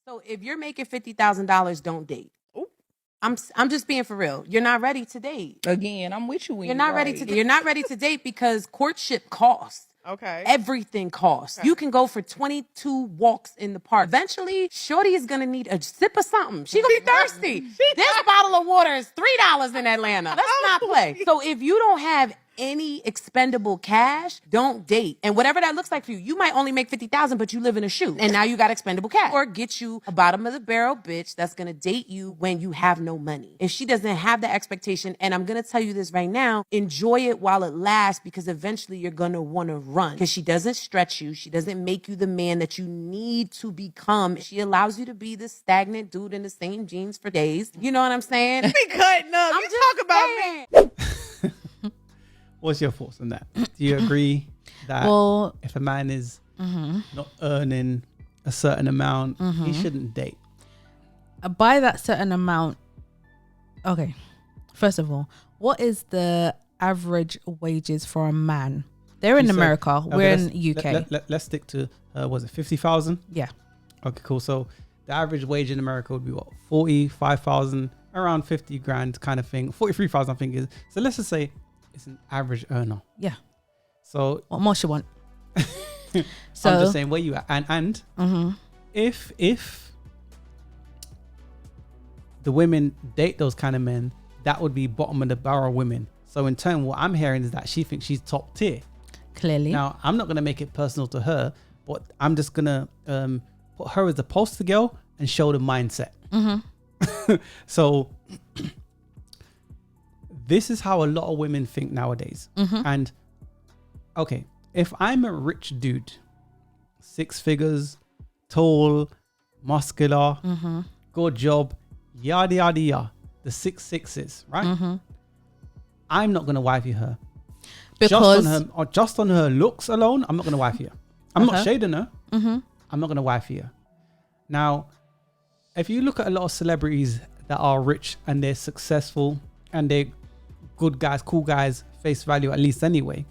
So if you're making $50,000, don't date. I'm just being for real. You're not ready to date. Again, I'm with you. You're not ready to date. You're not ready to date because courtship costs. Okay. Everything costs. You can go for 22 walks in the park. Eventually, shorty is gonna need a sip of something. She gonna be thirsty. This bottle of water is $3 in Atlanta. Let's not play. So if you don't have any expendable cash, don't date. And whatever that looks like for you, you might only make 50,000, but you live in a shoe. And now you got expendable cash. Or get you a bottom of the barrel bitch that's gonna date you when you have no money. If she doesn't have the expectation, and I'm gonna tell you this right now, enjoy it while it lasts, because eventually you're gonna wanna run. Because she doesn't stretch you. She doesn't make you the man that you need to become. She allows you to be this stagnant dude in the same jeans for days. You know what I'm saying? Be cutting up. I'm You just talk about saying. me. What's your thoughts on that? Do you agree that if a man is not earning a certain amount, he shouldn't date? By that certain amount, okay. First of all, what is the average wages for a man? They're in America. We're in UK. Let's stick to was it 50,000? Yeah. Okay, cool. So the average wage in America would be what, 45,000, around 50 grand kind of thing. 43,000, I think is. So let's just say it's an average earner. Yeah. So what more you want? So I'm just saying where you at, and if the women date those kind of men, that would be bottom of the barrel women. So in turn, what I'm hearing is that she thinks she's top tier. Clearly. Now, I'm not going to make it personal to her, but I'm just going to put her as the poster girl and show the mindset. So this is how a lot of women think nowadays. And okay, if I'm a rich dude, 6 figures, tall, muscular, good job, yada, yada, yada, the 6 6s, right? I'm not going to wifey her. Because just on her looks alone, I'm not going to wifey her. I'm not shading her. I'm not going to wifey her. Now, if you look at a lot of celebrities that are rich and they're successful and they're good guys, cool guys, face value at least anyway,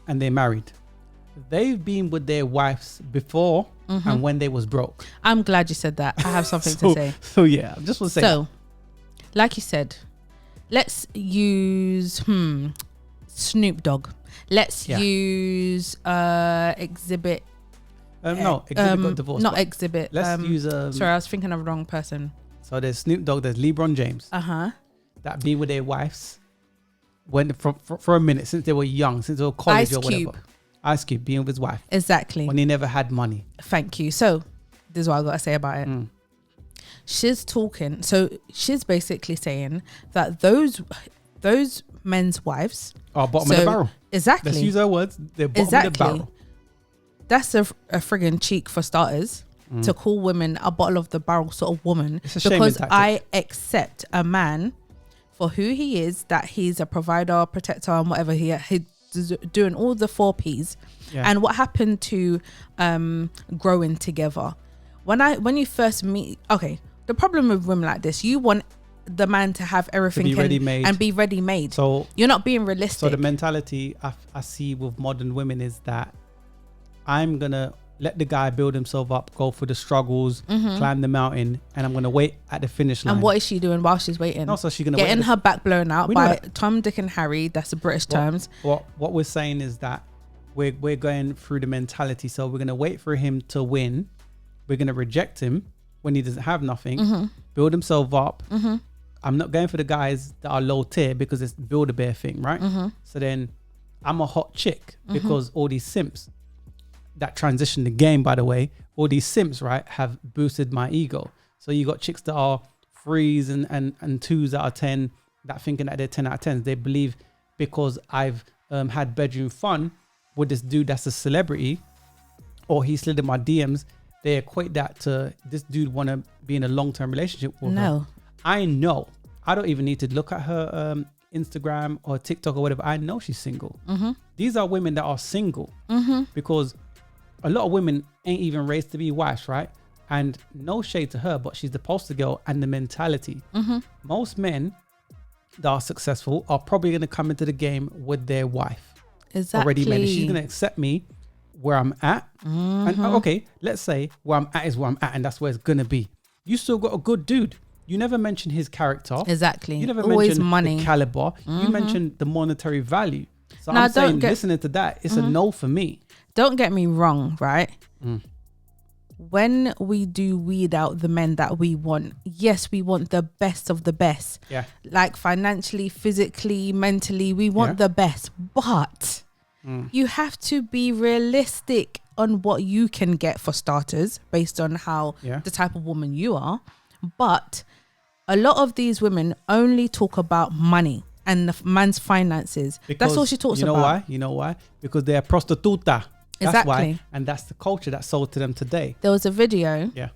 and they're married, they've been with their wives before and when they was broke. I'm glad you said that. I have something to say. So yeah, I just want to say that. Like you said, let's use Snoop Dogg. Let's use Exhibit. No, Exhibit got divorced. Not Exhibit. Let's use. Sorry, I was thinking of the wrong person. So there's Snoop Dogg. There's LeBron James. That been with their wives when for a minute since they were young, since they were college or whatever. Ice Cube being with his wife. Exactly. When he never had money. Thank you. So this is what I got to say about it. She's talking. So she's basically saying that those men's wives are bottom of the barrel. Exactly. Let's use her words. They're bottom of the barrel. That's a friggin' cheek for starters to call women a bottom of the barrel sort of woman. It's a because I accept a man for who he is, that he's a provider, protector, and whatever he's doing all the 4 Ps. And what happened to growing together? When you first meet, okay, the problem with women like this, you want the man to have everything to be ready-made. And be ready-made. So you're not being realistic. So the mentality I see with modern women is that I'm gonna let the guy build himself up, go through the struggles, climb the mountain, and I'm gonna wait at the finish line. And what is she doing while she's waiting? No, so she's gonna getting her back blown out by Tom, Dick, and Harry. That's the British terms. What we're saying is that we're going through the mentality. So we're gonna wait for him to win. We're gonna reject him when he doesn't have nothing. Build himself up. I'm not going for the guys that are low tier because it's Build-A-Bear thing, right? So then I'm a hot chick because all these simps that transition the game, by the way, all these simps, right, have boosted my ego. So you got chicks that are 3s and 2s out of 10 that thinking that they're 10 out of 10s. They believe because I've had bedroom fun with this dude that's a celebrity or he slid in my DMs, they equate that to this dude want to be in a long-term relationship with her. I know. I don't even need to look at her Instagram or TikTok or whatever. I know she's single. These are women that are single because a lot of women ain't even raised to be wives, right? And no shade to her, but she's the poster girl and the mentality. Most men that are successful are probably going to come into the game with their wife already made. She's going to accept me where I'm at. And okay, let's say where I'm at is where I'm at, and that's where it's gonna be. You still got a good dude. You never mentioned his character. Exactly. You never Always mentioned money. the caliber. You mentioned the monetary value. So Now, I'm saying, don't get- listening to that, it's a no for me. Don't get me wrong, right? When we do weed out the men that we want, yes, we want the best of the best. Yeah. Like financially, physically, mentally, we want the best. But you have to be realistic on what you can get for starters, based on how the type of woman you are. But a lot of these women only talk about money and the man's finances. That's all she talks about. You know why? Because they're prostituta. That's Exactly. why. And that's the culture that's sold to them today. There was a video. Yeah.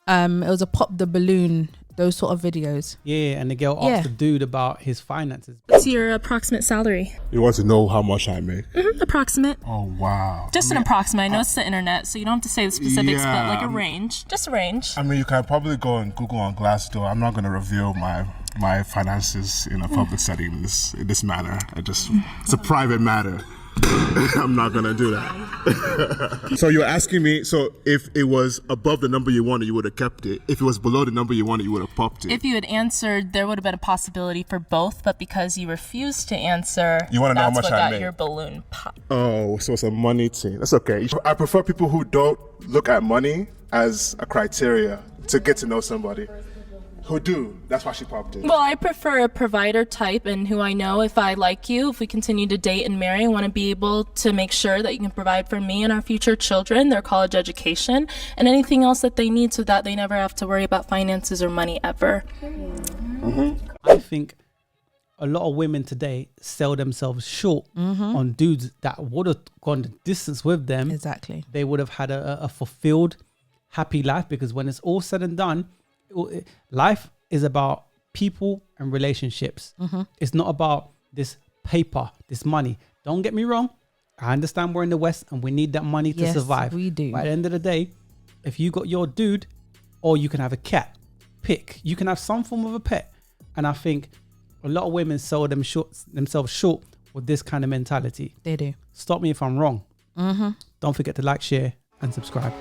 It was a pop the balloon, those sort of videos. Yeah, and the girl asked the dude about his finances. What's your approximate salary? You want to know how much I make? Approximate. Oh, wow. Just an approximate. I know it's the internet, so you don't have to say the specifics, but like a range. Just a range. I mean, you can probably go on Google on Glassdoor. I'm not going to reveal my finances in a public setting in this manner. It's a private matter. I'm not going to do that. So you're asking me, so if it was above the number you wanted, you would have kept it. If it was below the number you wanted, you would have popped it. If you had answered, there would have been a possibility for both, but because you refused to answer, You wanna know how that's much what I got make? your balloon pop. Oh, so it's a money thing. That's okay. I prefer people who don't look at money as a criteria to get to know somebody. Who do. That's why she popped it. Well, I prefer a provider type, and who I know, if I like you, if we continue to date and marry, I want to be able to make sure that you can provide for me and our future children, their college education, and anything else that they need so that they never have to worry about finances or money ever. I think a lot of women today sell themselves short on dudes that would have gone the distance with them. Exactly. They would have had a fulfilled, happy life, because when it's all said and done, life is about people and relationships. It's not about this paper, this money. Don't get me wrong. I understand we're in the West and we need that money to survive. We do. But at the end of the day, if you got your dude, or you can have a cat, pick. You can have some form of a pet. And I think a lot of women sell themselves short with this kind of mentality. They do. Stop me if I'm wrong. Don't forget to like, share, and subscribe.